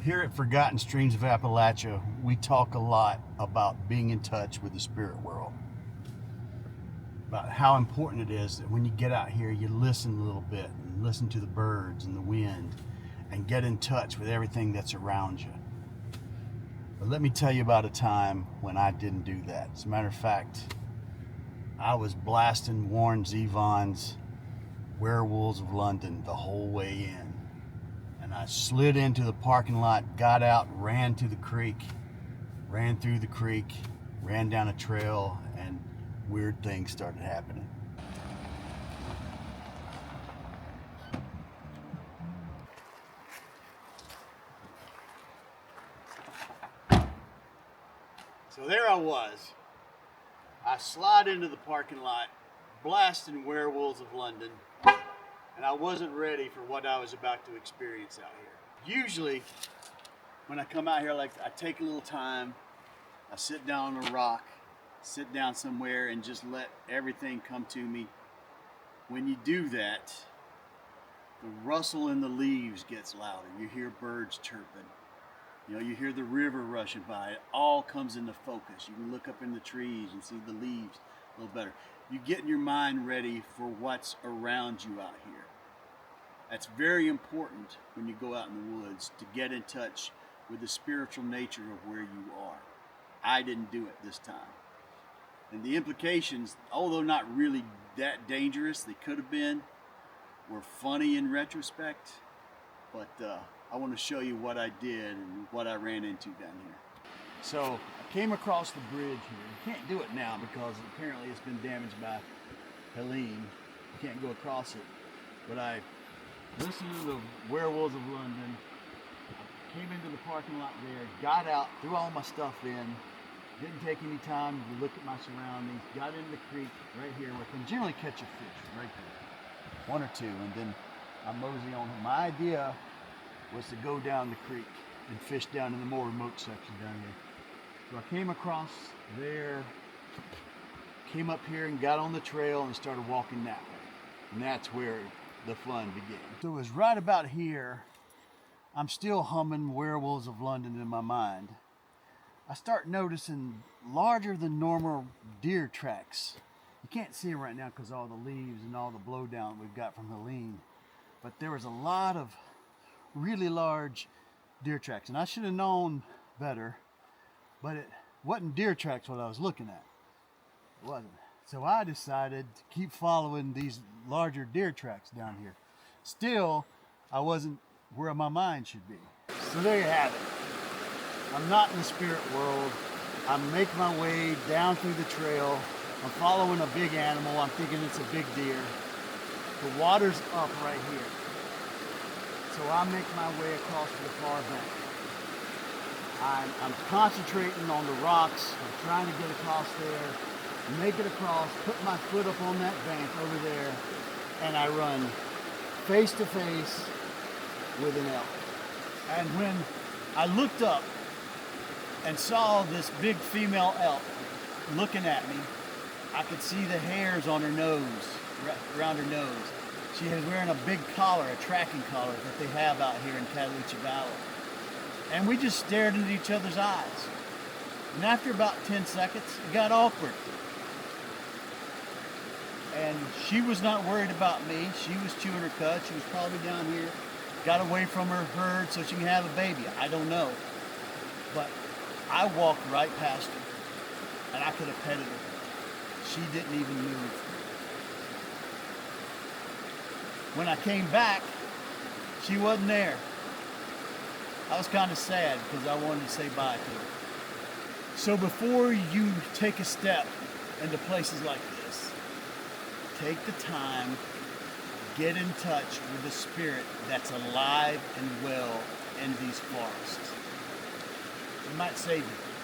Here at Forgotten Streams of Appalachia, we talk a lot about being in touch with the spirit world. About how important it is that when you get out here, you listen a little bit and listen to the birds and the wind and get in touch with everything that's around you. But let me tell you about a time when I didn't do that. As a matter of fact, I was blasting Warren Zevon's Werewolves of London the whole way in. And I slid into the parking lot, got out, ran to the creek, ran through the creek, ran down a trail, and weird things started happening. So there I was. I slid into the parking lot, blasting Werewolves of London, and I wasn't ready for what I was about to experience out here. Usually, when I come out here, like, I take a little time, I sit down on a rock, sit down somewhere, and just let everything come to me. When you do that, the rustle in the leaves gets louder. You hear birds chirping. You know, you hear the river rushing by. It all comes into focus. You can look up in the trees and see the leaves a little better. You get your mind ready for what's around you out here. That's very important when you go out in the woods, to get in touch with the spiritual nature of where you are. I didn't do it this time. And the implications, although not really that dangerous, they could have been, were funny in retrospect. But I want to show you what I did and what I ran into down here. So I came across the bridge here. You can't do it now because apparently it's been damaged by Helene. You can't go across it. But I listened to the Werewolves of London. I came into the parking lot there, got out, threw all my stuff in. Didn't take any time to look at my surroundings. Got into the creek right here where I can generally catch a fish right there. One or two, and then I mosey on home. My idea was to go down the creek and fish down in the more remote section down here. So I came across there, came up here and got on the trail and started walking that way. And that's where the fun began. So it was right about here. I'm still humming Werewolves of London in my mind. I start noticing larger than normal deer tracks. You can't see them right now because all the leaves and all the blowdown we've got from Helene. But there was a lot of really large deer tracks, and I should have known better, but it wasn't deer tracks what I was looking at. It wasn't. So I decided to keep following these larger deer tracks down here. Still, I wasn't where my mind should be. So there you have it. I'm not in the spirit world. I make my way down through the trail. I'm following a big animal. I'm thinking it's a big deer. The water's up right here. So I make my way across to the far bank. I'm concentrating on the rocks. I'm trying to get across there, make it across, put my foot up on that bank over there, and I run face to face with an elk. And when I looked up and saw this big female elk looking at me, I could see the hairs on her nose, around her nose. She was wearing a big collar, a tracking collar that they have out here in Cataloochee Valley. And we just stared into each other's eyes. And after about 10 seconds, it got awkward. And she was not worried about me. She was chewing her cud. She was probably down here, got away from her herd so she can have a baby. I don't know. But I walked right past her, and I could have petted her. She didn't even move. When I came back, she wasn't there. I was kind of sad because I wanted to say bye to her. So before you take a step into places like this, take the time, get in touch with the spirit that's alive and well in these forests. It might save you.